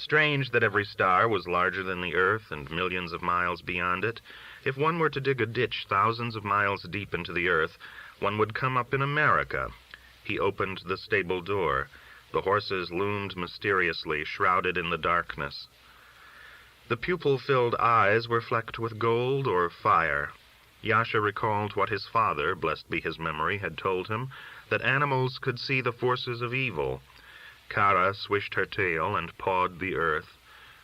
Strange that every star was larger than the earth and millions of miles beyond it. If one were to dig a ditch thousands of miles deep into the earth, one would come up in America. He opened the stable door. The horses loomed mysteriously, shrouded in the darkness. The pupil-filled eyes were flecked with gold or fire. Yasha recalled what his father, blessed be his memory, had told him, that animals could see the forces of evil. Kara swished her tail and pawed the earth.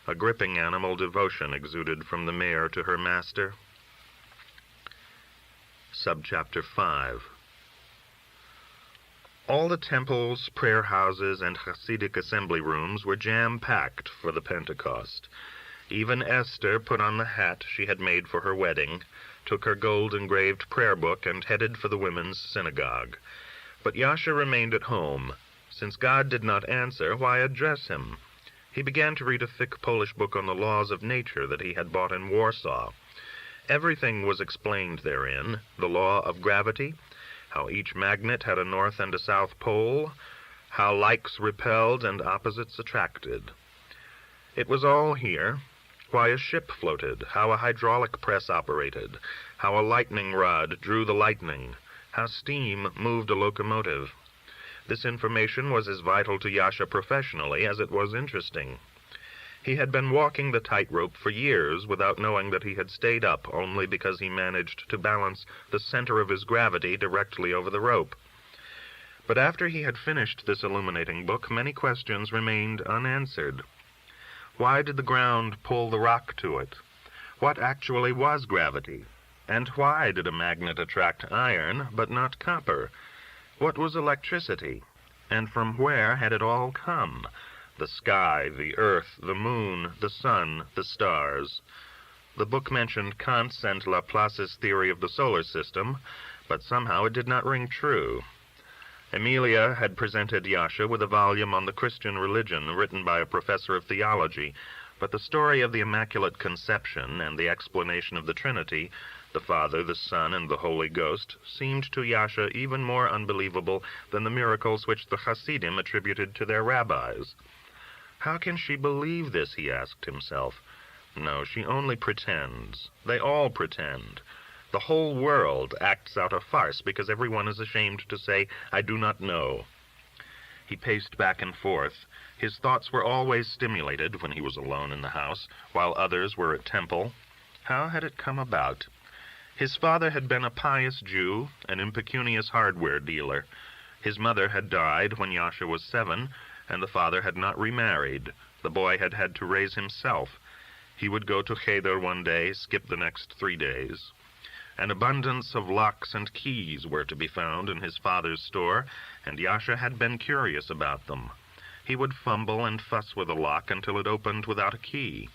A gripping animal devotion exuded from the mare to her master. Subchapter 5. All the temples, prayer houses, and Hasidic assembly rooms were jam-packed for the Pentecost. Even Esther put on the hat she had made for her wedding, took her gold-engraved prayer book, and headed for the women's synagogue. But Yasha remained at home. Since God did not answer, why address him? He began to read a thick Polish book on the laws of nature that he had bought in Warsaw. Everything was explained therein: the law of gravity, how each magnet had a north and a south pole, how likes repelled and opposites attracted. It was all here. Why a ship floated, how a hydraulic press operated, how a lightning rod drew the lightning, how steam moved a locomotive. This information was as vital to Yasha professionally as it was interesting. He had been walking the tightrope for years without knowing that he had stayed up only because he managed to balance the center of his gravity directly over the rope. But after he had finished this illuminating book, many questions remained unanswered. Why did the ground pull the rock to it? What actually was gravity? And why did a magnet attract iron but not copper? What was electricity? And from where had it all come? The sky, the earth, the moon, the sun, the stars. The book mentioned Kant's and Laplace's theory of the solar system, but somehow it did not ring true. Emilia had presented Yasha with a volume on the Christian religion written by a professor of theology, but the story of the Immaculate Conception and the explanation of the Trinity, the Father, the Son, and the Holy Ghost, seemed to Yasha even more unbelievable than the miracles which the Hasidim attributed to their rabbis. How can she believe this, he asked himself. No, she only pretends. They all pretend. The whole world acts out a farce because everyone is ashamed to say, "I do not know." He paced back and forth. His thoughts were always stimulated when he was alone in the house, while others were at temple. How had it come about? His father had been a pious Jew, an impecunious hardware dealer. His mother had died when Yasha was 7, and the father had not remarried. The boy had had to raise himself. He would go to Cheder one day, skip the next 3 days. An abundance of locks and keys were to be found in his father's store, and Yasha had been curious about them. He would fumble and fuss with a lock until it opened without a key.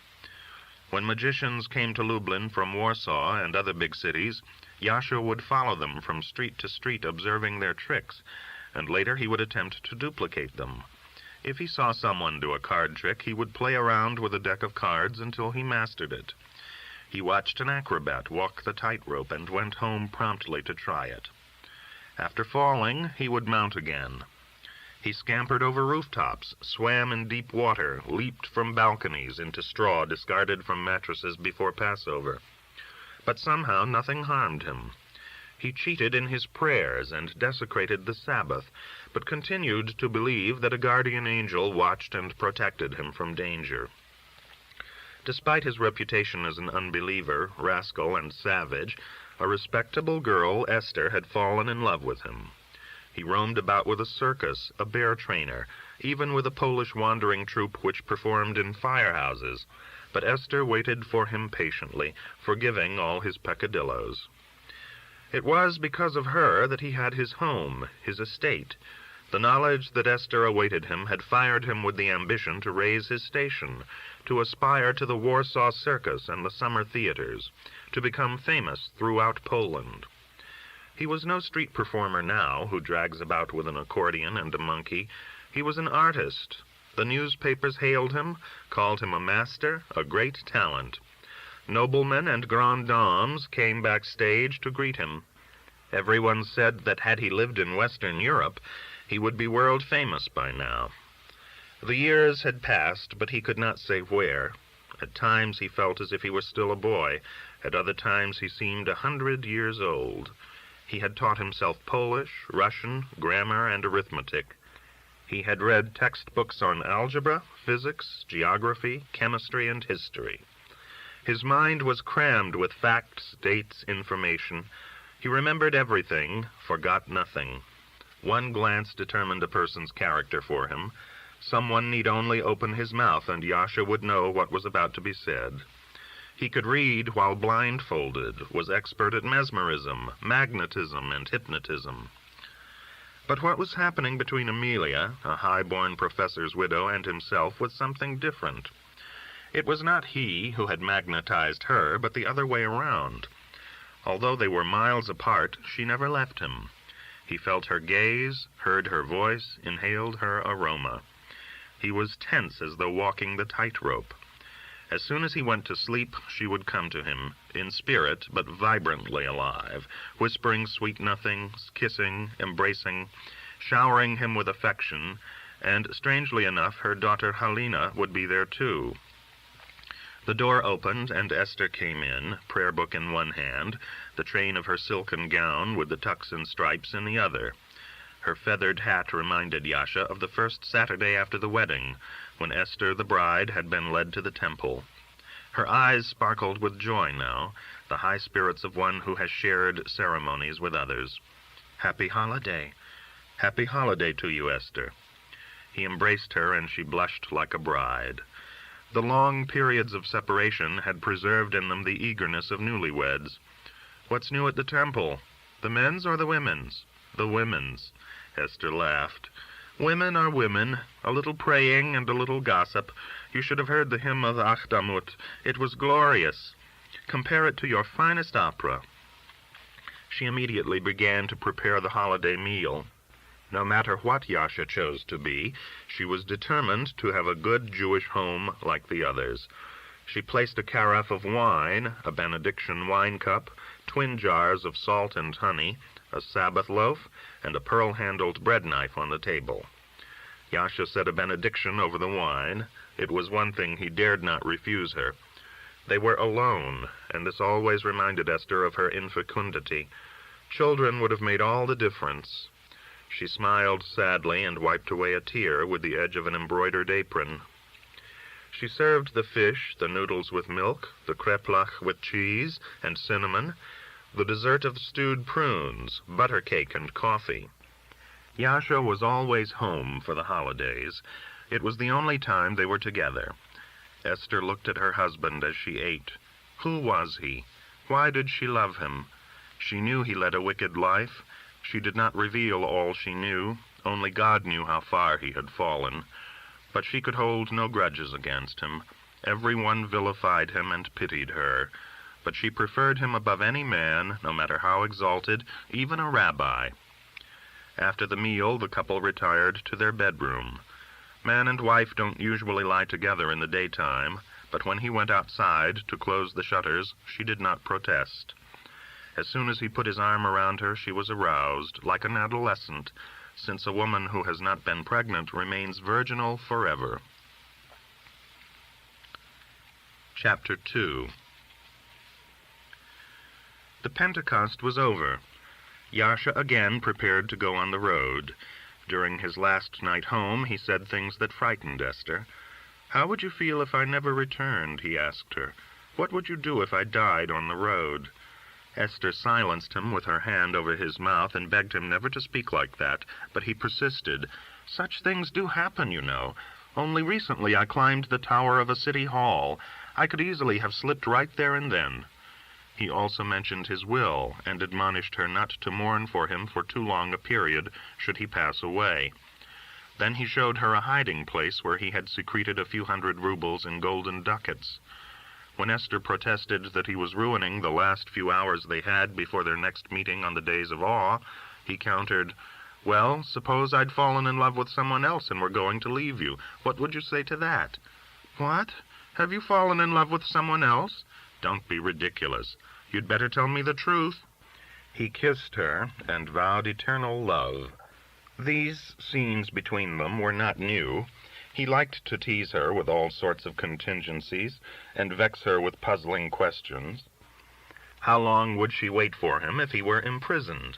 When magicians came to Lublin from Warsaw and other big cities, Yasha would follow them from street to street observing their tricks, and later he would attempt to duplicate them. If he saw someone do a card trick, he would play around with a deck of cards until he mastered it. He watched an acrobat walk the tightrope and went home promptly to try it. After falling, he would mount again. He scampered over rooftops, swam in deep water, leaped from balconies into straw discarded from mattresses before Passover. But somehow nothing harmed him. He cheated in his prayers and desecrated the Sabbath, but continued to believe that a guardian angel watched and protected him from danger. Despite his reputation as an unbeliever, rascal, and savage, a respectable girl, Esther, had fallen in love with him. He roamed about with a circus, a bear trainer, even with a Polish wandering troupe which performed in firehouses, but Esther waited for him patiently, forgiving all his peccadillos. It was because of her that he had his home, his estate. The knowledge that Esther awaited him had fired him with the ambition to raise his station, to aspire to the Warsaw Circus and the summer theaters, to become famous throughout Poland. He was no street performer now who drags about with an accordion and a monkey. He was an artist. The newspapers hailed him, called him a master, a great talent. Noblemen and grandes dames came backstage to greet him. Everyone said that had he lived in Western Europe, he would be world famous by now. The years had passed, but he could not say where. At times he felt as if he were still a boy. At other times he seemed 100 years old. He had taught himself Polish, Russian, grammar, and arithmetic. He had read textbooks on algebra, physics, geography, chemistry, and history. His mind was crammed with facts, dates, information. He remembered everything, forgot nothing. One glance determined a person's character for him. Someone need only open his mouth, and Yasha would know what was about to be said. He could read while blindfolded, was expert at mesmerism, magnetism, and hypnotism. But what was happening between Amelia, a high-born professor's widow, and himself was something different. It was not he who had magnetized her, but the other way around. Although they were miles apart, she never left him. He felt her gaze, heard her voice, inhaled her aroma. He was tense as though walking the tightrope. As soon as he went to sleep, she would come to him, in spirit but vibrantly alive, whispering sweet nothings, kissing, embracing, showering him with affection, and, strangely enough, her daughter Halina would be there too. The door opened, and Esther came in, prayer book in one hand, the train of her silken gown with the tucks and stripes in the other. Her feathered hat reminded Yasha of the first Saturday after the wedding, when Esther, the bride, had been led to the temple. Her eyes sparkled with joy now, the high spirits of one who has shared ceremonies with others. "Happy holiday. Happy holiday to you, Esther." He embraced her, and she blushed like a bride. The long periods of separation had preserved in them the eagerness of newlyweds. "What's new at the temple? The men's or the women's?" "The women's." Esther laughed. "Women are women. A little praying and a little gossip. You should have heard the hymn of Achdamut. It was glorious. Compare it to your finest opera." She immediately began to prepare the holiday meal. No matter what Yasha chose to be, she was determined to have a good Jewish home like the others. She placed a carafe of wine, a benediction wine cup, twin jars of salt and honey, a Sabbath loaf, and a pearl-handled bread knife on the table. Yasha said a benediction over the wine. It was one thing he dared not refuse her. They were alone, and this always reminded Esther of her infecundity. Children would have made all the difference. She smiled sadly and wiped away a tear with the edge of an embroidered apron. She served the fish, the noodles with milk, the kreplach with cheese and cinnamon, the dessert of stewed prunes, butter cake, and coffee. Yasha was always home for the holidays. It was the only time they were together. Esther looked at her husband as she ate. Who was he? Why did she love him? She knew he led a wicked life. She did not reveal all she knew. Only God knew how far he had fallen. But she could hold no grudges against him. Everyone vilified him and pitied her. But she preferred him above any man, no matter how exalted, even a rabbi. After the meal, the couple retired to their bedroom. Man and wife don't usually lie together in the daytime, but when he went outside to close the shutters, she did not protest. As soon as he put his arm around her, she was aroused, like an adolescent, since a woman who has not been pregnant remains virginal forever. Chapter 2. The Pentecost was over. Yasha again prepared to go on the road. During his last night home, he said things that frightened Esther. "How would you feel if I never returned?" he asked her. "What would you do if I died on the road?" Esther silenced him with her hand over his mouth and begged him never to speak like that, but he persisted. "Such things do happen, you know. Only recently I climbed the tower of a city hall. I could easily have slipped right there and then." He also mentioned his will, and admonished her not to mourn for him for too long a period, should he pass away. Then he showed her a hiding place where he had secreted a few hundred rubles in golden ducats. When Esther protested that he was ruining the last few hours they had before their next meeting on the days of awe, he countered, "Well, suppose I'd fallen in love with someone else and were going to leave you. What would you say to that?" "What? Have you fallen in love with someone else?" "Don't be ridiculous. You'd better tell me the truth." He kissed her and vowed eternal love. These scenes between them were not new. He liked to tease her with all sorts of contingencies, and vex her with puzzling questions. How long would she wait for him if he were imprisoned,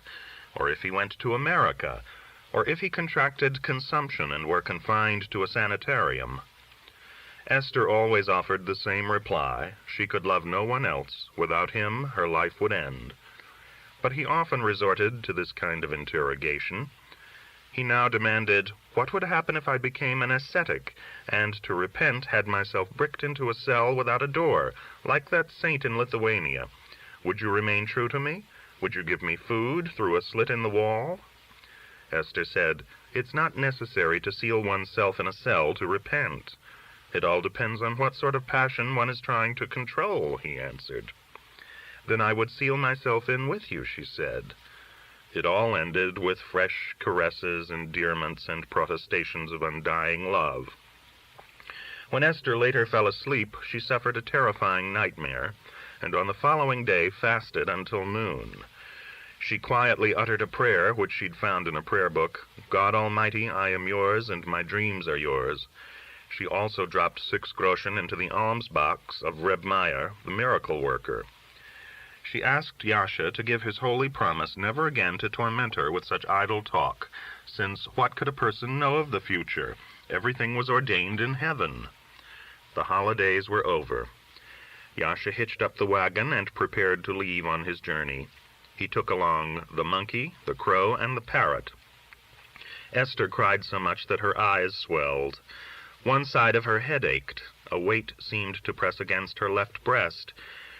or if he went to America, or if he contracted consumption and were confined to a sanitarium? Esther always offered the same reply. She could love no one else. Without him, her life would end. But he often resorted to this kind of interrogation. He now demanded, what would happen if I became an ascetic, and to repent had myself bricked into a cell without a door, like that saint in Lithuania? Would you remain true to me? Would you give me food through a slit in the wall? Esther said, it's not necessary to seal oneself in a cell to repent. It all depends on what sort of passion one is trying to control, he answered. Then I would seal myself in with you, she said. It all ended with fresh caresses, endearments, and protestations of undying love. When Esther later fell asleep, she suffered a terrifying nightmare, and on the following day fasted until noon. She quietly uttered a prayer which she'd found in a prayer book. God Almighty, I am yours, and my dreams are yours. She also dropped 6 groschen into the alms box of Reb Meyer, the miracle worker. She asked Yasha to give his holy promise never again to torment her with such idle talk, since what could a person know of the future? Everything was ordained in heaven. The holidays were over. Yasha hitched up the wagon and prepared to leave on his journey. He took along the monkey, the crow, and the parrot. Esther cried so much that her eyes swelled. One side of her head ached. A weight seemed to press against her left breast.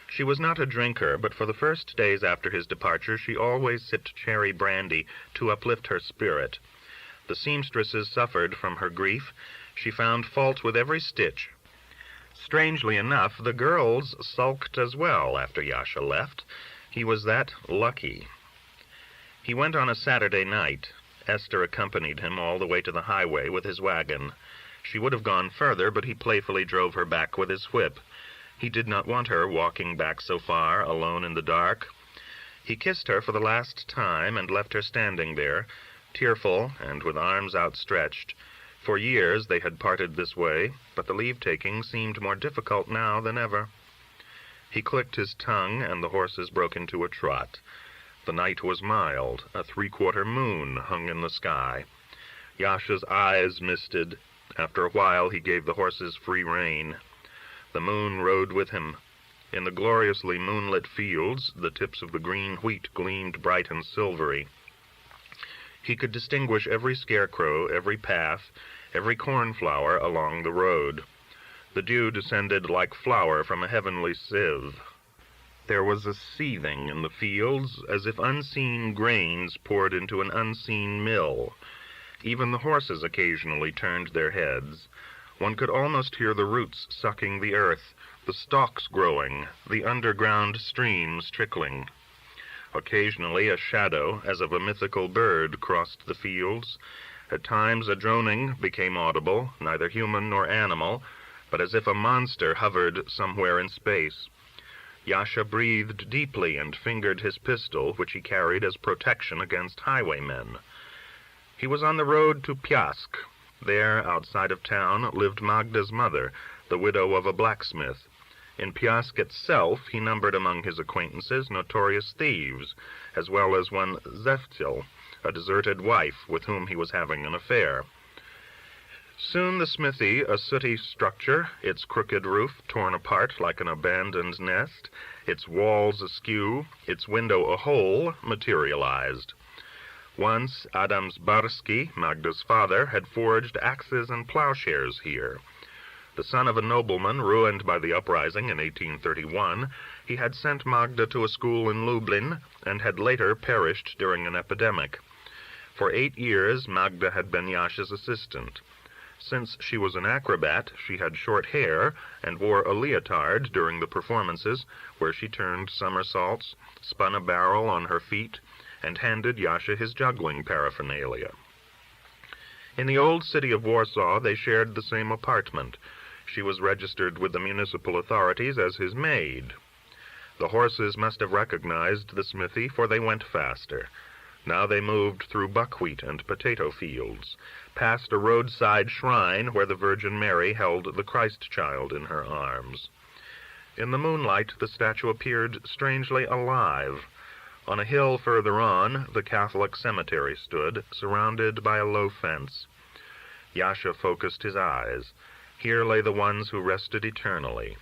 She was not a drinker, but for the first days after his departure she always sipped cherry brandy to uplift her spirit. The seamstresses suffered from her grief. She found fault with every stitch. Strangely enough, the girls sulked as well after Yasha left. He was that lucky. He went on a Saturday night. Esther accompanied him all the way to the highway with his wagon. She would have gone further, but he playfully drove her back with his whip. He did not want her walking back so far, alone in the dark. He kissed her for the last time and left her standing there, tearful and with arms outstretched. For years they had parted this way, but the leave-taking seemed more difficult now than ever. He clicked his tongue, and the horses broke into a trot. The night was mild. A 3/4 moon hung in the sky. Yasha's eyes misted. After a while he gave the horses free rein. The moon rode with him. In the gloriously moonlit fields, the tips of the green wheat gleamed bright and silvery. He could distinguish every scarecrow, every path, every cornflower along the road. The dew descended like flour from a heavenly sieve. There was a seething in the fields, as if unseen grains poured into an unseen mill. Even the horses occasionally turned their heads. One could almost hear the roots sucking the earth, the stalks growing, the underground streams trickling. Occasionally a shadow, as of a mythical bird, crossed the fields. At times a droning became audible, neither human nor animal, but as if a monster hovered somewhere in space. Yasha breathed deeply and fingered his pistol, which he carried as protection against highwaymen. He was on the road to Piask. There, outside of town, lived Magda's mother, the widow of a blacksmith. In Piask itself he numbered among his acquaintances notorious thieves, as well as one Zeftil, a deserted wife with whom he was having an affair. Soon the smithy, a sooty structure, its crooked roof torn apart like an abandoned nest, its walls askew, its window a hole, materialized. Once Adams Barsky, Magda's father, had forged axes and plowshares here. The son of a nobleman ruined by the uprising in 1831, he had sent Magda to a school in Lublin and had later perished during an epidemic. For 8 years Magda had been Yasha's assistant. Since she was an acrobat, she had short hair and wore a leotard during the performances, where she turned somersaults, spun a barrel on her feet, and handed Yasha his juggling paraphernalia. In the old city of Warsaw they shared the same apartment. She was registered with the municipal authorities as his maid. The horses must have recognized the smithy, for they went faster. Now they moved through buckwheat and potato fields, past a roadside shrine where the Virgin Mary held the Christ child in her arms. In the moonlight, the statue appeared strangely alive. On a hill further on, the Catholic cemetery stood, surrounded by a low fence. Yasha focused his eyes. Here lay the ones who rested eternally.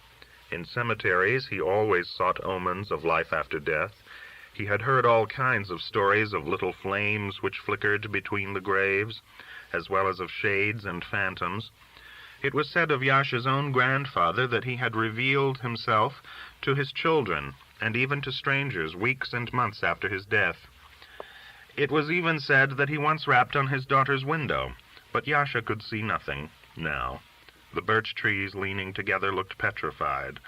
In cemeteries, he always sought omens of life after death. He had heard all kinds of stories of little flames which flickered between the graves, as well as of shades and phantoms. It was said of Yasha's own grandfather that he had revealed himself to his children, and even to strangers, weeks and months after his death. It was even said that he once rapped on his daughter's window, but Yasha could see nothing now. The birch trees leaning together looked petrified.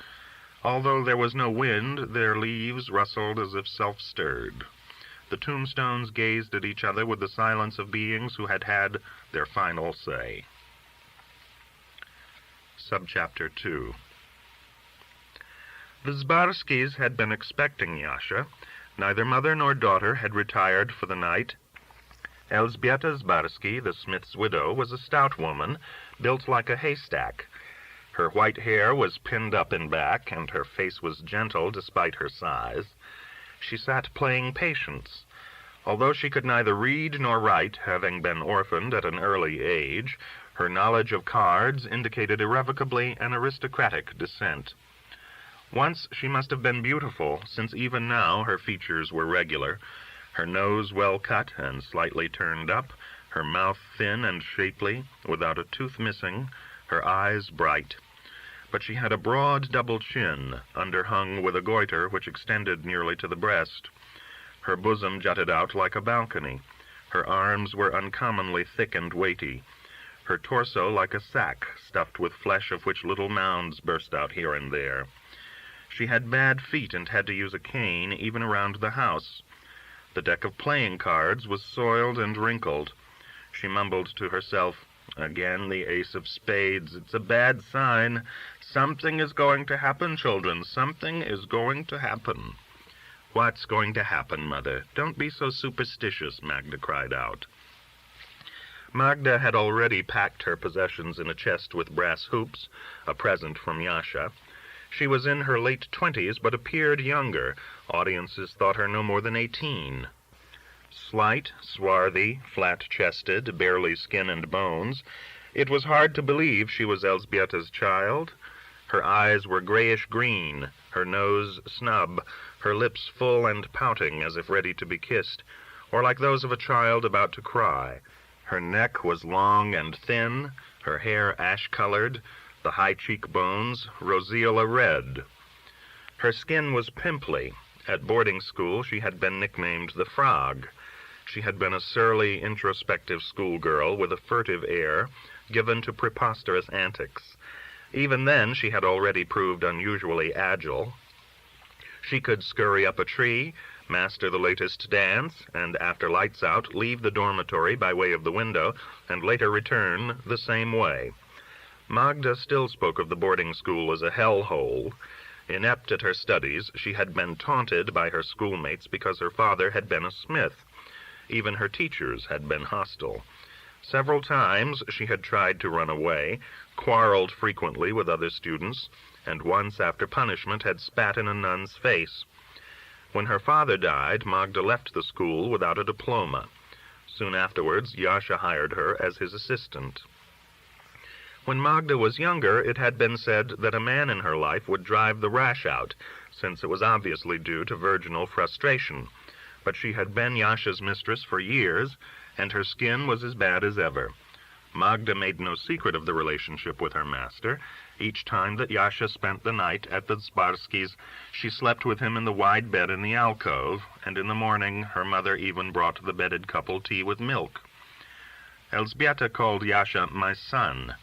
Although there was no wind, their leaves rustled as if self-stirred. The tombstones gazed at each other with the silence of beings who had had their final say. Subchapter 2. The Zbarskis had been expecting Yasha. Neither mother nor daughter had retired for the night. Elzbieta Zbarsky, the smith's widow, was a stout woman, built like a haystack. Her white hair was pinned up in back, and her face was gentle despite her size. She sat playing patience. Although she could neither read nor write, having been orphaned at an early age, her knowledge of cards indicated irrevocably an aristocratic descent. Once she must have been beautiful, since even now her features were regular, her nose well cut and slightly turned up, her mouth thin and shapely, without a tooth missing, her eyes bright. But she had a broad double chin, underhung with a goiter which extended nearly to the breast. Her bosom jutted out like a balcony. Her arms were uncommonly thick and weighty. Her torso like a sack, stuffed with flesh of which little mounds burst out here and there. She had bad feet and had to use a cane even around the house. The deck of playing cards was soiled and wrinkled. She mumbled to herself, "Again the ace of spades. It's a bad sign. Something is going to happen, children. Something is going to happen." "What's going to happen, Mother? Don't be so superstitious," Magda cried out. Magda had already packed her possessions in a chest with brass hoops, a present from Yasha. She was in her late 20s, but appeared younger. Audiences thought her no more than 18. Slight, swarthy, flat-chested, barely skin and bones, it was hard to believe she was Elzbieta's child. Her eyes were grayish-green, her nose snub, her lips full and pouting as if ready to be kissed, or like those of a child about to cry. Her neck was long and thin, her hair ash-colored, the high cheekbones roseala red. Her skin was pimply. At boarding school she had been nicknamed the Frog. She had been a surly, introspective schoolgirl with a furtive air, given to preposterous antics. Even then she had already proved unusually agile. She could scurry up a tree, master the latest dance, and after lights out, leave the dormitory by way of the window, and later return the same way. Magda still spoke of the boarding school as a hell-hole. Inept at her studies, she had been taunted by her schoolmates because her father had been a smith. Even her teachers had been hostile. Several times she had tried to run away, quarreled frequently with other students, and once after punishment had spat in a nun's face. When her father died, Magda left the school without a diploma. Soon afterwards, Yasha hired her as his assistant. When Magda was younger, it had been said that a man in her life would drive the rash out, since it was obviously due to virginal frustration. But she had been Yasha's mistress for years, and her skin was as bad as ever. Magda made no secret of the relationship with her master. Each time that Yasha spent the night at the Zbarskis, she slept with him in the wide bed in the alcove, and in the morning her mother even brought the bedded couple tea with milk. Elzbieta called Yasha my son.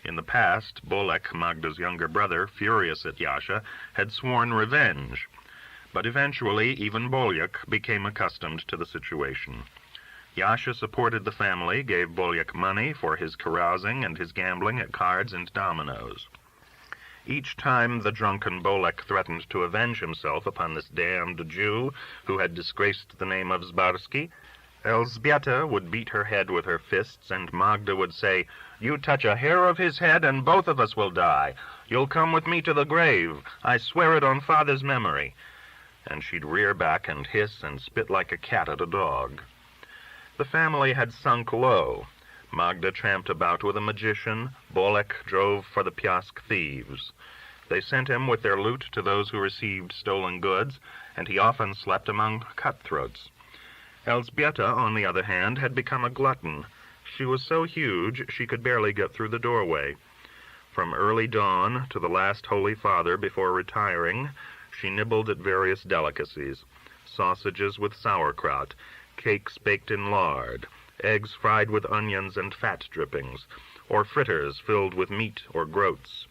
In the past, Bolek, Magda's younger brother, furious at Yasha, had sworn revenge. But eventually, even Bolek became accustomed to the situation. Yasha supported the family, gave Bolek money for his carousing and his gambling at cards and dominoes. Each time the drunken Bolek threatened to avenge himself upon this damned Jew who had disgraced the name of Zbarsky, Elzbieta would beat her head with her fists, and Magda would say, "You touch a hair of his head, and both of us will die. You'll come with me to the grave. I swear it on father's memory." And she'd rear back and hiss and spit like a cat at a dog. The family had sunk low. Magda tramped about with a magician. Bolek drove for the Piask thieves. They sent him with their loot to those who received stolen goods, and he often slept among cutthroats. Elzbieta, on the other hand, had become a glutton. She was so huge she could barely get through the doorway. From early dawn to the last Holy Father before retiring, she nibbled at various delicacies: sausages with sauerkraut, cakes baked in lard, eggs fried with onions and fat drippings, or fritters filled with meat or groats.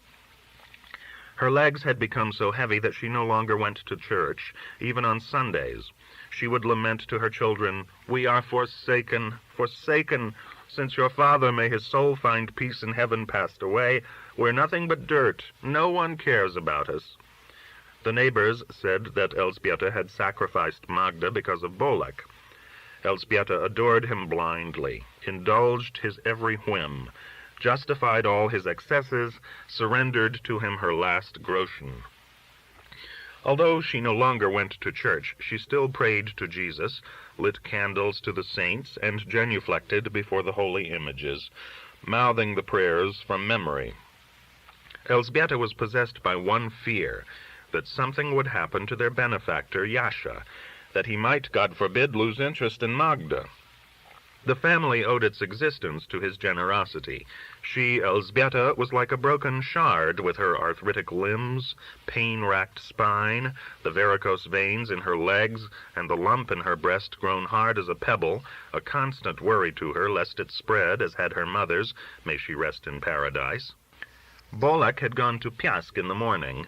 Her legs had become so heavy that she no longer went to church, even on Sundays. She would lament to her children, "We are forsaken, forsaken. Since your father, may his soul find peace in heaven, passed away, we're nothing but dirt. No one cares about us." The neighbors said that Elzbieta had sacrificed Magda because of Bolek. Elzbieta adored him blindly, indulged his every whim, justified all his excesses, surrendered to him her last groschen. Although she no longer went to church, she still prayed to Jesus, lit candles to the saints, and genuflected before the holy images, mouthing the prayers from memory. Elzbieta was possessed by one fear, that something would happen to their benefactor, Yasha, that he might, God forbid, lose interest in Magda. The family owed its existence to his generosity. She, Elzbieta, was like a broken shard, with her arthritic limbs, pain-racked spine, the varicose veins in her legs, and the lump in her breast grown hard as a pebble, a constant worry to her lest it spread as had her mother's, may she rest in paradise. Bolek had gone to Piask in the morning,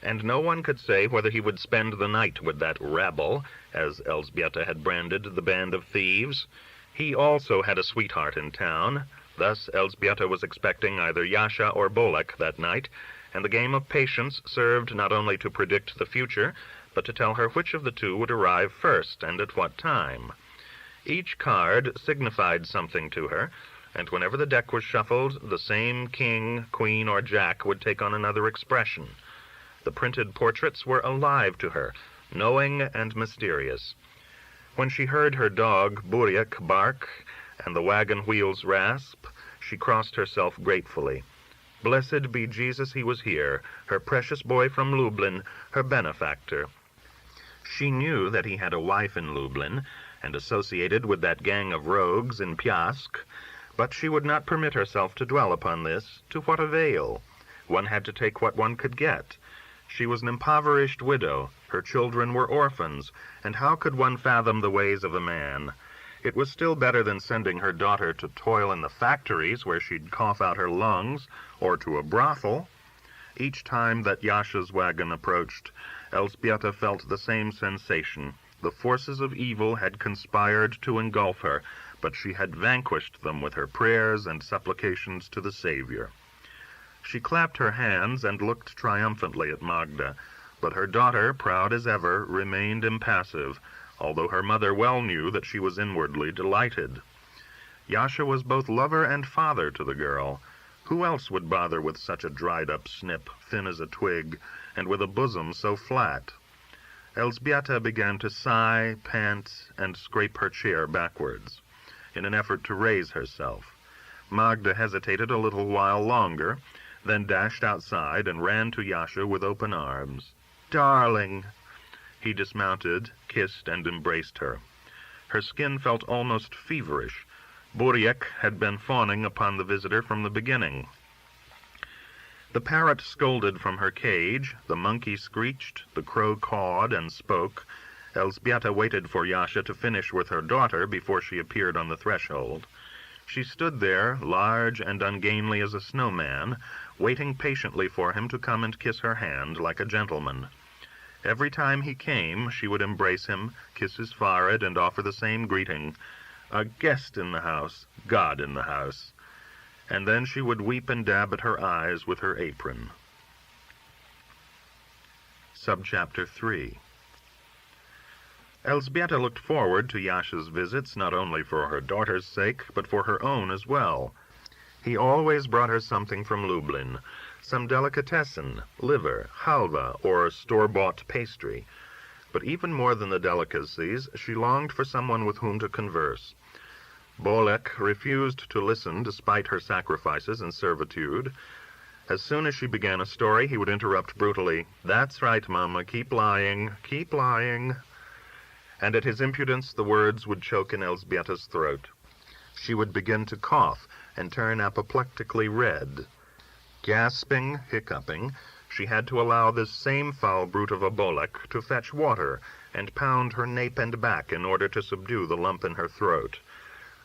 and no one could say whether he would spend the night with that rabble, as Elzbieta had branded the band of thieves. He also had a sweetheart in town. Thus Elzbieta was expecting either Yasha or Bolek that night, and the game of patience served not only to predict the future, but to tell her which of the two would arrive first and at what time. Each card signified something to her, and whenever the deck was shuffled, the same king, queen, or jack would take on another expression. The printed portraits were alive to her, knowing and mysterious. When she heard her dog, Buriek, bark, and the wagon wheels rasp, she crossed herself gratefully. Blessed be Jesus, he was here, her precious boy from Lublin, her benefactor. She knew that he had a wife in Lublin, and associated with that gang of rogues in Piask, but she would not permit herself to dwell upon this. To what avail? One had to take what one could get. She was an impoverished widow, her children were orphans, and how could one fathom the ways of a man? It was still better than sending her daughter to toil in the factories where she'd cough out her lungs, or to a brothel. Each time that Yasha's wagon approached, Elzbieta felt the same sensation. The forces of evil had conspired to engulf her, but she had vanquished them with her prayers and supplications to the Savior. She clapped her hands and looked triumphantly at Magda, but her daughter, proud as ever, remained impassive, although her mother well knew that she was inwardly delighted. Yasha was both lover and father to the girl. Who else would bother with such a dried-up snip, thin as a twig, and with a bosom so flat? Elzbieta began to sigh, pant, and scrape her chair backwards, in an effort to raise herself. Magda hesitated a little while longer, then dashed outside and ran to Yasha with open arms. "Darling!" He dismounted, kissed, and embraced her. Her skin felt almost feverish. Buriek had been fawning upon the visitor from the beginning. The parrot scolded from her cage, the monkey screeched, the crow cawed and spoke. Elzbieta waited for Yasha to finish with her daughter before she appeared on the threshold. She stood there, large and ungainly as a snowman, waiting patiently for him to come and kiss her hand like a gentleman. Every time he came, she would embrace him, kiss his forehead, and offer the same greeting, "A guest in the house, God in the house." And then she would weep and dab at her eyes with her apron. Subchapter 3. Elżbieta looked forward to Yasha's visits not only for her daughter's sake, but for her own as well. He always brought her something from Lublin, some delicatessen, liver, halva, or store-bought pastry. But even more than the delicacies, she longed for someone with whom to converse. Bolek refused to listen despite her sacrifices and servitude. As soon as she began a story, he would interrupt brutally, "That's right, Mama, keep lying, keep lying." And at his impudence the words would choke in Elżbieta's throat. She would begin to cough and turn apoplectically red. Gasping, hiccuping, she had to allow this same foul brute of a Bolek to fetch water and pound her nape and back in order to subdue the lump in her throat.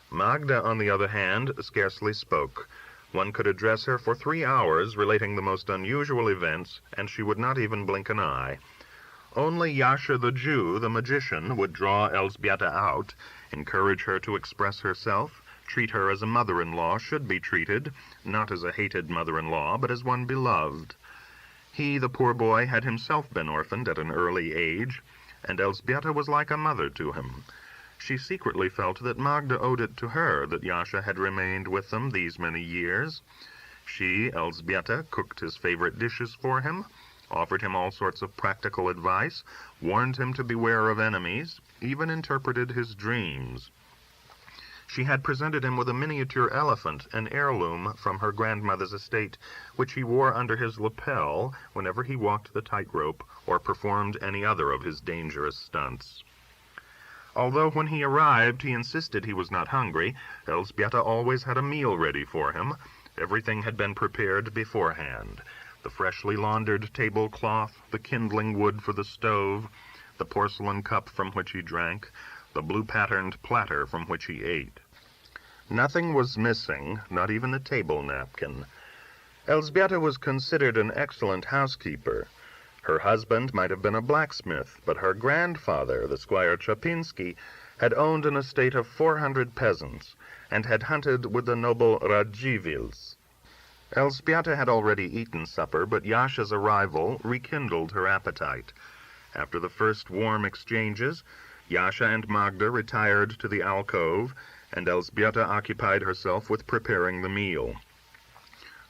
Magda, on the other hand, scarcely spoke. One could address her for 3 hours, relating the most unusual events, and she would not even blink an eye. Only Yasha the Jew, the magician, would draw Elżbieta out, encourage her to express herself, treat her as a mother-in-law should be treated, not as a hated mother-in-law, but as one beloved. He, the poor boy, had himself been orphaned at an early age, and Elżbieta was like a mother to him. She secretly felt that Magda owed it to her that Yasha had remained with them these many years. She, Elżbieta, cooked his favorite dishes for him, offered him all sorts of practical advice, warned him to beware of enemies, even interpreted his dreams. She had presented him with a miniature elephant, an heirloom from her grandmother's estate, which he wore under his lapel whenever he walked the tightrope or performed any other of his dangerous stunts. Although when he arrived he insisted he was not hungry, Elżbieta always had a meal ready for him. Everything had been prepared beforehand. The freshly laundered tablecloth, the kindling wood for the stove, the porcelain cup from which he drank, the blue-patterned platter from which he ate. Nothing was missing, not even the table napkin. Elżbieta was considered an excellent housekeeper. Her husband might have been a blacksmith, but her grandfather, the Squire Czapinski, had owned an estate of 400 peasants, and had hunted with the noble Radziwiłls. Elżbieta had already eaten supper, but Yasha's arrival rekindled her appetite. After the first warm exchanges, Yasha and Magda retired to the alcove, and Elżbieta occupied herself with preparing the meal.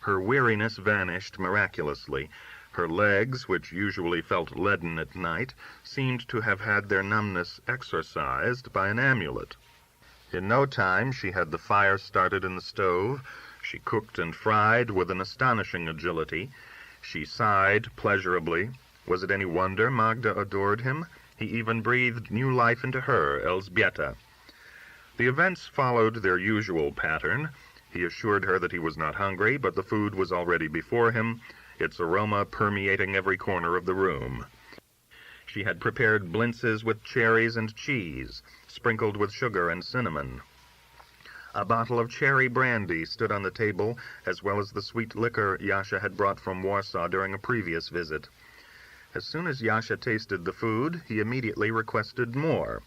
Her weariness vanished miraculously. Her legs, which usually felt leaden at night, seemed to have had their numbness exorcised by an amulet. In no time she had the fire started in the stove. She cooked and fried with an astonishing agility. She sighed pleasurably. Was it any wonder Magda adored him? He even breathed new life into her, Elżbieta. The events followed their usual pattern. He assured her that he was not hungry, but the food was already before him, its aroma permeating every corner of the room. She had prepared blintzes with cherries and cheese, sprinkled with sugar and cinnamon. A bottle of cherry brandy stood on the table, as well as the sweet liquor Yasha had brought from Warsaw during a previous visit. As soon as Yasha tasted the food, he immediately requested more.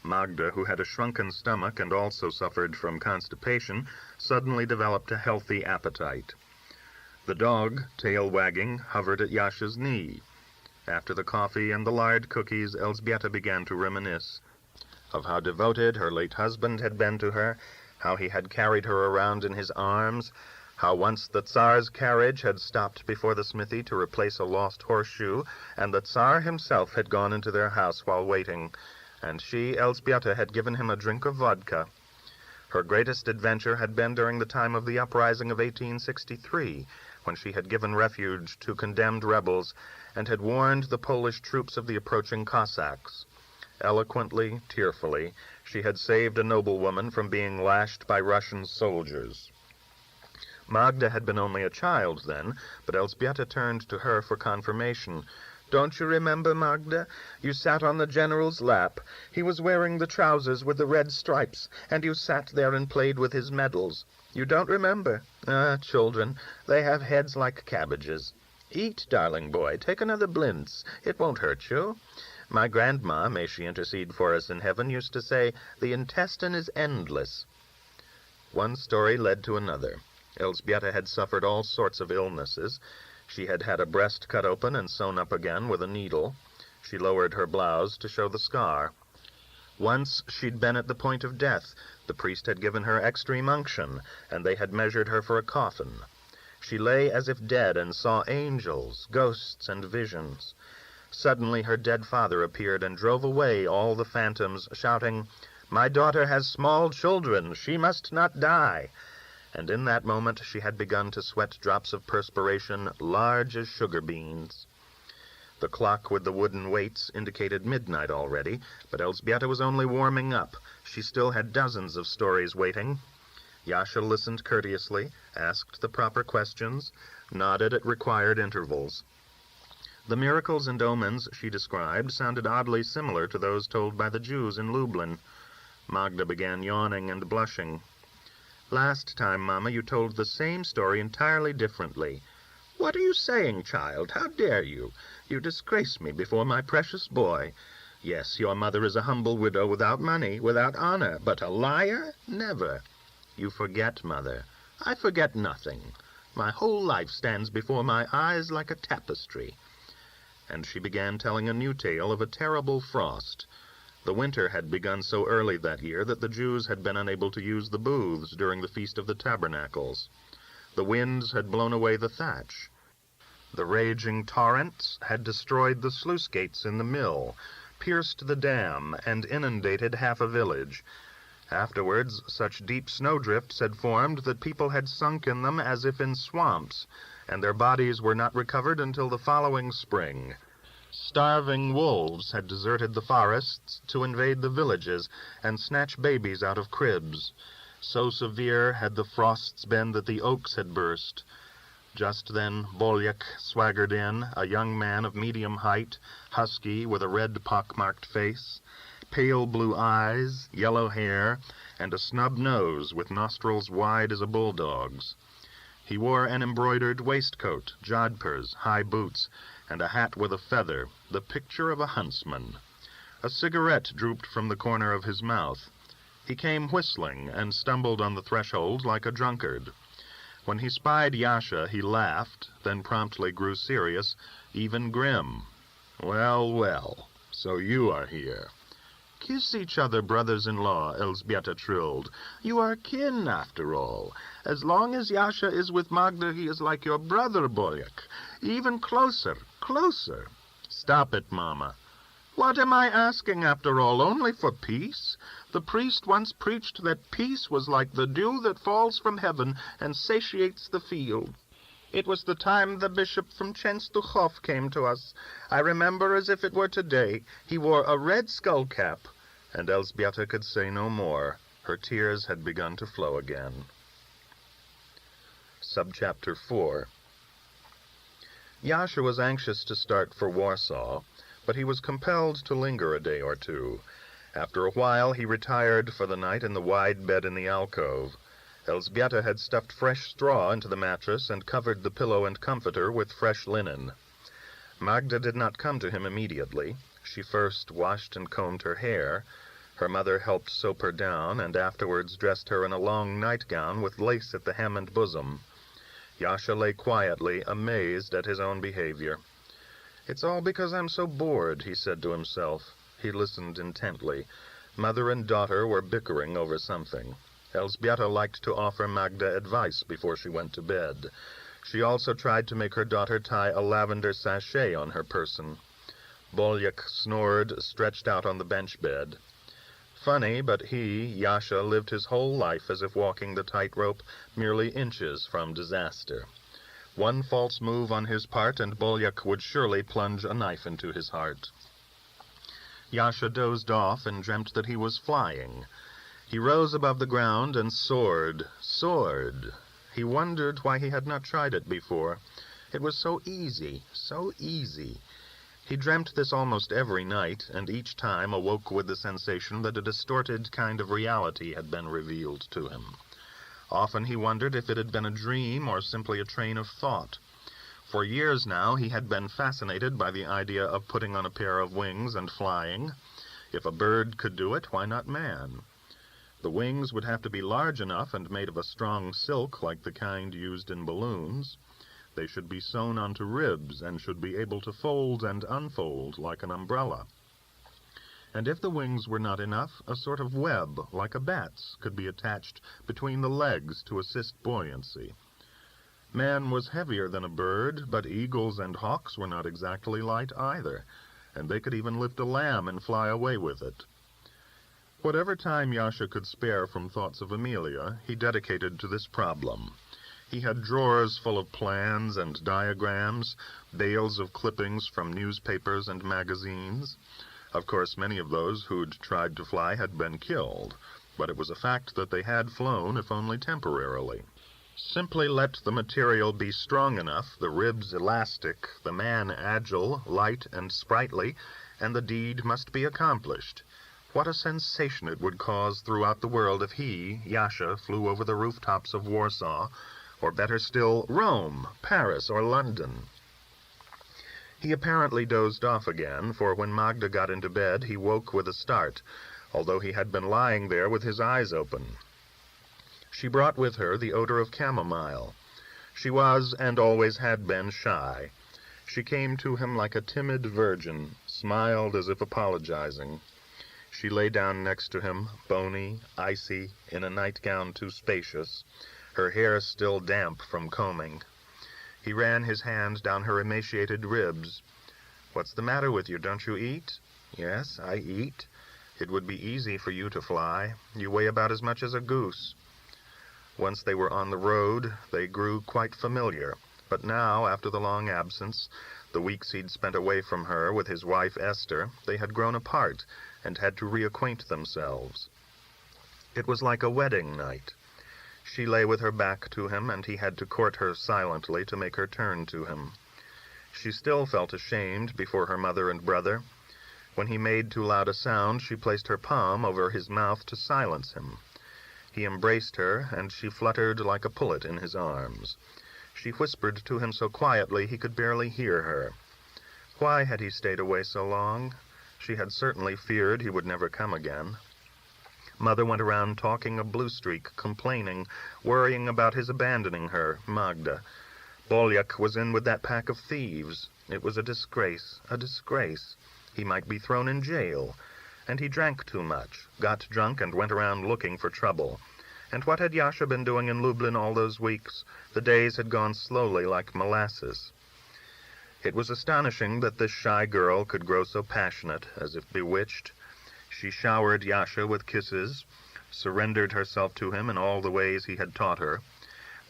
Magda, who had a shrunken stomach and also suffered from constipation, suddenly developed a healthy appetite. The dog, tail wagging, hovered at Yasha's knee. After the coffee and the lard cookies, Elżbieta began to reminisce of how devoted her late husband had been to her, how he had carried her around in his arms, how once the Tsar's carriage had stopped before the smithy to replace a lost horseshoe, and the Tsar himself had gone into their house while waiting, and she, Elżbieta, had given him a drink of vodka. Her greatest adventure had been during the time of the uprising of 1863, when she had given refuge to condemned rebels and had warned the Polish troops of the approaching Cossacks. Eloquently, tearfully, she had saved a noblewoman from being lashed by Russian soldiers. Magda had been only a child then, but Elżbieta turned to her for confirmation. "Don't you remember, Magda? You sat on the general's lap. He was wearing the trousers with the red stripes, and you sat there and played with his medals. You don't remember? Ah, children, they have heads like cabbages. Eat, darling boy. Take another blintz. It won't hurt you. My grandma, may she intercede for us in heaven, used to say, the intestine is endless." One story led to another. Elżbieta had suffered all sorts of illnesses. She had had a breast cut open and sewn up again with a needle. She lowered her blouse to show the scar. Once she'd been at the point of death. The priest had given her extreme unction, and they had measured her for a coffin. She lay as if dead and saw angels, ghosts, and visions. Suddenly her dead father appeared and drove away all the phantoms, shouting, "My daughter has small children. She must not die." And in that moment she had begun to sweat drops of perspiration large as sugar beans. The clock with the wooden weights indicated midnight already, but Elżbieta was only warming up. She still had dozens of stories waiting. Yasha listened courteously, asked the proper questions, nodded at required intervals. The miracles and omens she described sounded oddly similar to those told by the Jews in Lublin. Magda began yawning and blushing. "Last time, Mama, you told the same story entirely differently." "What are you saying, child? How dare you? You disgrace me before my precious boy. Yes, your mother is a humble widow without money, without honor, but a liar? Never." "You forget, Mother." "I forget nothing. My whole life stands before my eyes like a tapestry." And she began telling a new tale of a terrible frost. The winter had begun so early that year that the Jews had been unable to use the booths during the Feast of the Tabernacles. The winds had blown away the thatch. The raging torrents had destroyed the sluice gates in the mill, pierced the dam, and inundated half a village. Afterwards, such deep snowdrifts had formed that people had sunk in them as if in swamps, and their bodies were not recovered until the following spring. Starving wolves had deserted the forests to invade the villages and snatch babies out of cribs. So severe had the frosts been that the oaks had burst. Just then Bolyuk swaggered in, a young man of medium height, husky, with a red pock-marked face, pale blue eyes, yellow hair, and a snub nose with nostrils wide as a bulldog's. He wore an embroidered waistcoat, jodhpurs, high boots, and a hat with a feather, the picture of a huntsman. A cigarette drooped from the corner of his mouth. He came whistling and stumbled on the threshold like a drunkard. When he spied Yasha, he laughed, then promptly grew serious, even grim. "Well, well, so you are here." "Kiss each other, brothers-in-law," Elżbieta trilled. "You are kin, after all. As long as Yasha is with Magda, he is like your brother, Bolyuk. Even closer, closer." "Stop it, Mama." "What am I asking, after all? Only for peace? The priest once preached that peace was like the dew that falls from heaven and satiates the field. It was the time the bishop from Częstochow came to us. I remember as if it were today. He wore a red skull-cap." And Elżbieta could say no more. Her tears had begun to flow again. Subchapter 4. Yasha was anxious to start for Warsaw, but he was compelled to linger a day or two. After a while he retired for the night in the wide bed in the alcove. Elżbieta had stuffed fresh straw into the mattress and covered the pillow and comforter with fresh linen. Magda did not come to him immediately. She first washed and combed her hair. Her mother helped soap her down, and afterwards dressed her in a long nightgown with lace at the hem and bosom. Yasha lay quietly, amazed at his own behavior. "It's all because I'm so bored," he said to himself. He listened intently. Mother and daughter were bickering over something. Elżbieta liked to offer Magda advice before she went to bed. She also tried to make her daughter tie a lavender sachet on her person. Bolyuk snored, stretched out on the bench bed. Funny, but he, Yasha, lived his whole life as if walking the tightrope merely inches from disaster. One false move on his part, and Bolyuk would surely plunge a knife into his heart. Yasha dozed off and dreamt that he was flying. He rose above the ground and soared. He wondered why he had not tried it before. It was so easy, so easy. He dreamt this almost every night, and each time awoke with the sensation that a distorted kind of reality had been revealed to him. Often he wondered if it had been a dream or simply a train of thought. For years now he had been fascinated by the idea of putting on a pair of wings and flying. If a bird could do it, why not man? The wings would have to be large enough and made of a strong silk like the kind used in balloons. They should be sewn onto ribs and should be able to fold and unfold like an umbrella. And if the wings were not enough, a sort of web, like a bat's, could be attached between the legs to assist buoyancy. Man was heavier than a bird, but eagles and hawks were not exactly light either, and they could even lift a lamb and fly away with it. Whatever time Yasha could spare from thoughts of Amelia, he dedicated to this problem. He had drawers full of plans and diagrams, bales of clippings from newspapers and magazines. Of course, many of those who'd tried to fly had been killed, but it was a fact that they had flown, if only temporarily. Simply let the material be strong enough, the ribs elastic, the man agile, light, and sprightly, and the deed must be accomplished. What a sensation it would cause throughout the world if he, Yasha, flew over the rooftops of Warsaw, or better still, Rome, Paris, or London. He apparently dozed off again, for when Magda got into bed he woke with a start, although he had been lying there with his eyes open. She brought with her the odor of chamomile. She was, and always had been, shy. She came to him like a timid virgin, smiled as if apologizing. She lay down next to him, bony, icy, in a nightgown too spacious, her hair still damp from combing. He ran his hand down her emaciated ribs. "What's the matter with you? Don't you eat?" "Yes, I eat. It would be easy for you to fly. You weigh about as much as a goose." Once they were on the road, they grew quite familiar. But now, after the long absence, the weeks he'd spent away from her with his wife Esther, they had grown apart and had to reacquaint themselves. It was like a wedding night. She lay with her back to him, and he had to court her silently to make her turn to him. She still felt ashamed before her mother and brother. When he made too loud a sound, she placed her palm over his mouth to silence him. He embraced her, and she fluttered like a pullet in his arms. She whispered to him so quietly he could barely hear her. Why had he stayed away so long? She had certainly feared he would never come again. Mother went around talking of Blue Streak, complaining, worrying about his abandoning her, Magda. Bolyak was in with that pack of thieves. It was a disgrace, a disgrace. He might be thrown in jail. And he drank too much, got drunk, and went around looking for trouble. And what had Yasha been doing in Lublin all those weeks? The days had gone slowly like molasses. It was astonishing that this shy girl could grow so passionate, as if bewitched. She showered Yasha with kisses, surrendered herself to him in all the ways he had taught her,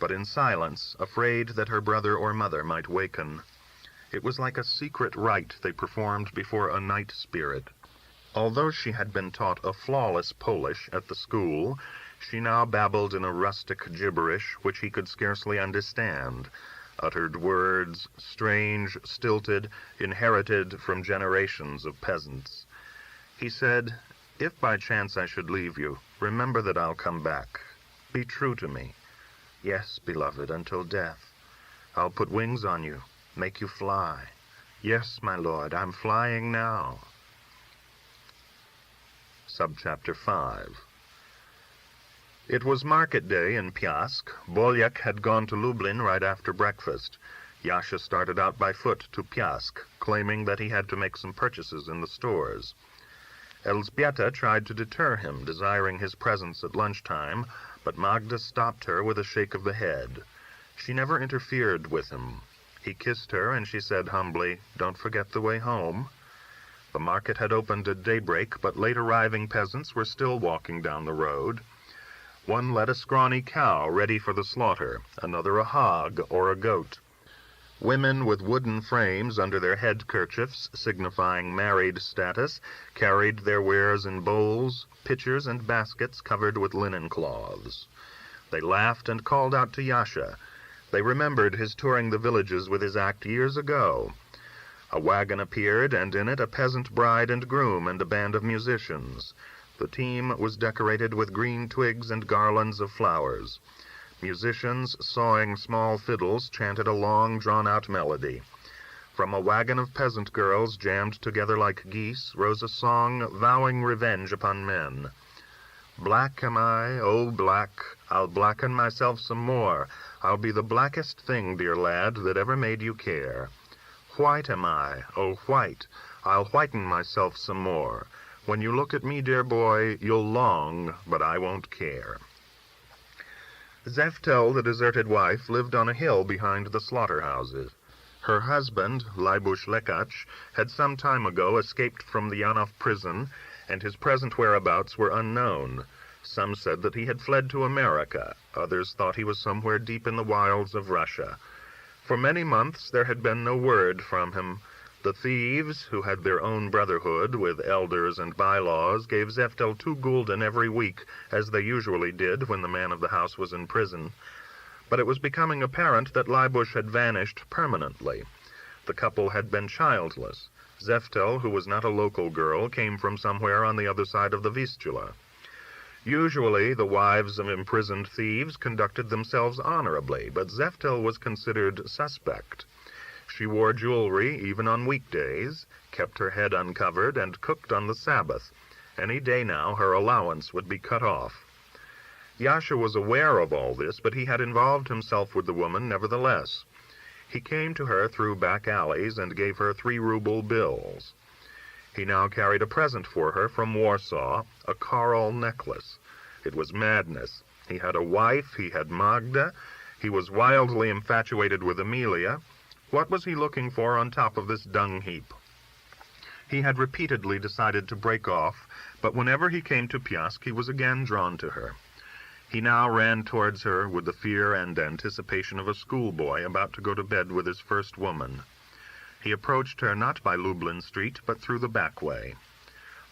but in silence, afraid that her brother or mother might waken. It was like a secret rite they performed before a night spirit. Although she had been taught a flawless Polish at the school, she now babbled in a rustic gibberish which he could scarcely understand, uttered words, strange, stilted, inherited from generations of peasants. He said, "If by chance I should leave you, remember that I'll come back. Be true to me. Yes, beloved, until death. I'll put wings on you, make you fly. Yes, my lord, I'm flying now." Subchapter 5. It was market day in Piask. Bolyak had gone to Lublin right after breakfast. Yasha started out by foot to Piask, claiming that he had to make some purchases in the stores. Elzbieta tried to deter him, desiring his presence at lunchtime, but Magda stopped her with a shake of the head. She never interfered with him. He kissed her, and she said humbly, "Don't forget the way home." The market had opened at daybreak, but late-arriving peasants were still walking down the road. One led a scrawny cow ready for the slaughter, another a hog or a goat. Women with wooden frames under their head-kerchiefs, signifying married status, carried their wares in bowls, pitchers, and baskets covered with linen cloths. They laughed and called out to Yasha. They remembered his touring the villages with his act years ago. A wagon appeared, and in it a peasant bride and groom and a band of musicians. The team was decorated with green twigs and garlands of flowers. Musicians, sawing small fiddles, chanted a long, drawn-out melody. From a wagon of peasant girls, jammed together like geese, rose a song vowing revenge upon men. "Black am I, oh black, I'll blacken myself some more. I'll be the blackest thing, dear lad, that ever made you care. White am I, oh white, I'll whiten myself some more. When you look at me, dear boy, you'll long, but I won't care." Yentl, the deserted wife, lived on a hill behind the slaughterhouses. Her husband, Leibush Lekach, had some time ago escaped from the Yanov prison, and his present whereabouts were unknown. Some said that he had fled to America. Others thought he was somewhere deep in the wilds of Russia. For many months there had been no word from him. The thieves, who had their own brotherhood with elders and bylaws, gave Yentl 2 gulden every week, as they usually did when the man of the house was in prison. But it was becoming apparent that Leibush had vanished permanently. The couple had been childless. Yentl, who was not a local girl, came from somewhere on the other side of the Vistula. Usually, the wives of imprisoned thieves conducted themselves honorably, but Yentl was considered suspect. She wore jewelry even on weekdays, kept her head uncovered, and cooked on the Sabbath. Any day now her allowance would be cut off. Yasha was aware of all this, but he had involved himself with the woman nevertheless. He came to her through back alleys and gave her 3-ruble bills. He now carried a present for her from Warsaw, a coral necklace. It was madness. He had a wife, he had Magda, he was wildly infatuated with Amelia. What was he looking for on top of this dung heap? He had repeatedly decided to break off, but whenever he came to Piast, he was again drawn to her. He now ran towards her with the fear and anticipation of a schoolboy about to go to bed with his first woman. He approached her not by Lublin Street, but through the back way.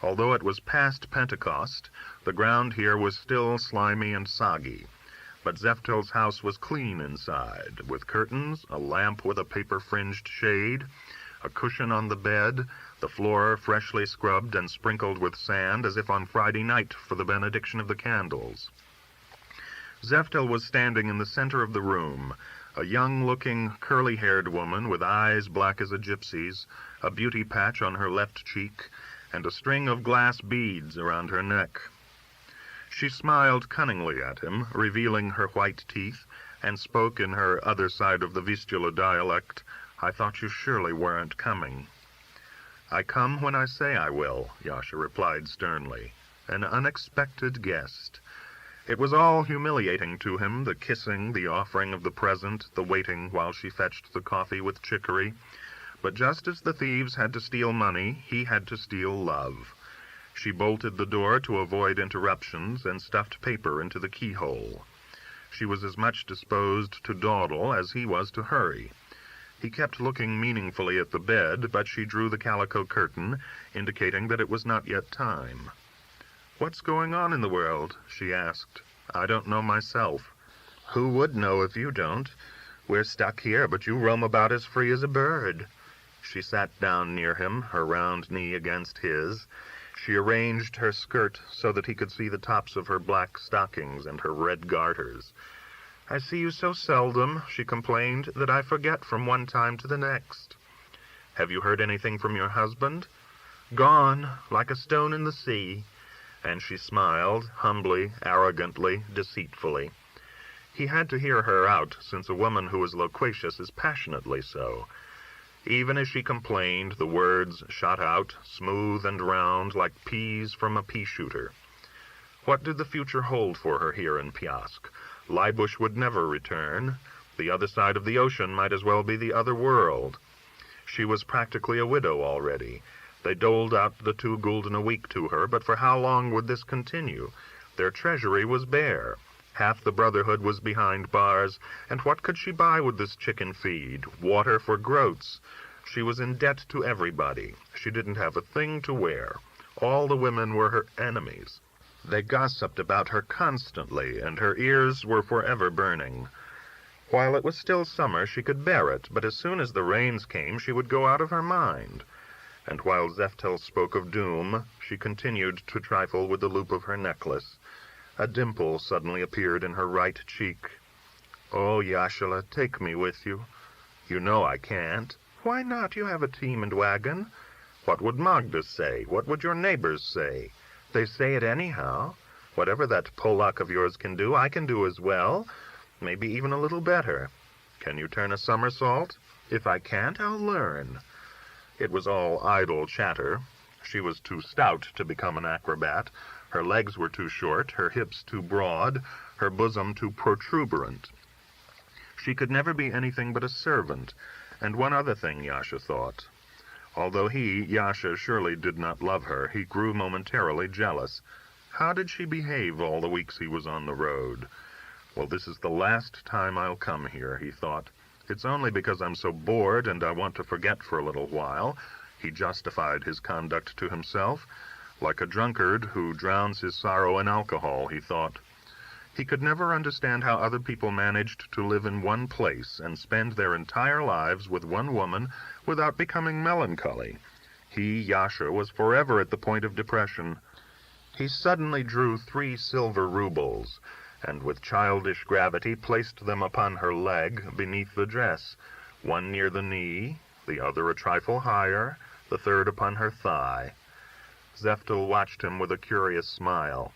Although it was past Pentecost, the ground here was still slimy and soggy. But Yeftel's house was clean inside, with curtains, a lamp with a paper-fringed shade, a cushion on the bed, the floor freshly scrubbed and sprinkled with sand as if on Friday night for the benediction of the candles. Yeftel was standing in the center of the room, a young-looking, curly-haired woman with eyes black as a gypsy's, a beauty patch on her left cheek, and a string of glass beads around her neck. She smiled cunningly at him, revealing her white teeth, and spoke in her other side of the Vistula dialect. "I thought you surely weren't coming." "I come when I say I will," Yasha replied sternly. "An unexpected guest." It was all humiliating to him, the kissing, the offering of the present, the waiting while she fetched the coffee with chicory. But just as the thieves had to steal money, he had to steal love. She bolted the door to avoid interruptions and stuffed paper into the keyhole. She was as much disposed to dawdle as he was to hurry. He kept looking meaningfully at the bed, but she drew the calico curtain, indicating that it was not yet time. "What's going on in the world?" she asked. "I don't know myself." "Who would know if you don't? We're stuck here, but you roam about as free as a bird." She sat down near him, her round knee against his. She arranged her skirt so that he could see the tops of her black stockings and her red garters. "I see you so seldom," she complained, "that I forget from one time to the next." "Have you heard anything from your husband?" "Gone, like a stone in the sea." And she smiled, humbly, arrogantly, deceitfully. He had to hear her out, since a woman who is loquacious is passionately so. Even as she complained, the words shot out, smooth and round, like peas from a pea-shooter. What did the future hold for her here in Piast? Leibush would never return. The other side of the ocean might as well be the other world. She was practically a widow already. They doled out the 2 gulden a week to her, but for how long would this continue? Their treasury was bare. Half the brotherhood was behind bars, and what could she buy with this chicken feed? Water for groats. She was in debt to everybody. She didn't have a thing to wear. All the women were her enemies. They gossiped about her constantly, and her ears were forever burning. While it was still summer, she could bear it, but as soon as the rains came, she would go out of her mind. And while Yeftel spoke of doom, she continued to trifle with the loop of her necklace. A dimple suddenly appeared in her right cheek. "Oh, Yashala, take me with you." "You know I can't." "Why not? You have a team and wagon." "What would Magda say? What would your neighbors say?" "They say it anyhow. Whatever that Polak of yours can do, I can do as well. Maybe even a little better." "Can you turn a somersault?" "If I can't, I'll learn." It was all idle chatter. She was too stout to become an acrobat. Her legs were too short, her hips too broad, her bosom too protuberant. She could never be anything but a servant. And one other thing, Yasha thought. Although he, Yasha, surely did not love her, he grew momentarily jealous. How did she behave all the weeks he was on the road? Well, this is the last time I'll come here, he thought. It's only because I'm so bored and I want to forget for a little while. He justified his conduct to himself. Like a drunkard who drowns his sorrow in alcohol, he thought. He could never understand how other people managed to live in one place and spend their entire lives with one woman without becoming melancholy. He, Yasha, was forever at the point of depression. He suddenly drew 3 silver rubles, and with childish gravity placed them upon her leg beneath the dress, one near the knee, the other a trifle higher, the third upon her thigh. Yentl watched him with a curious smile.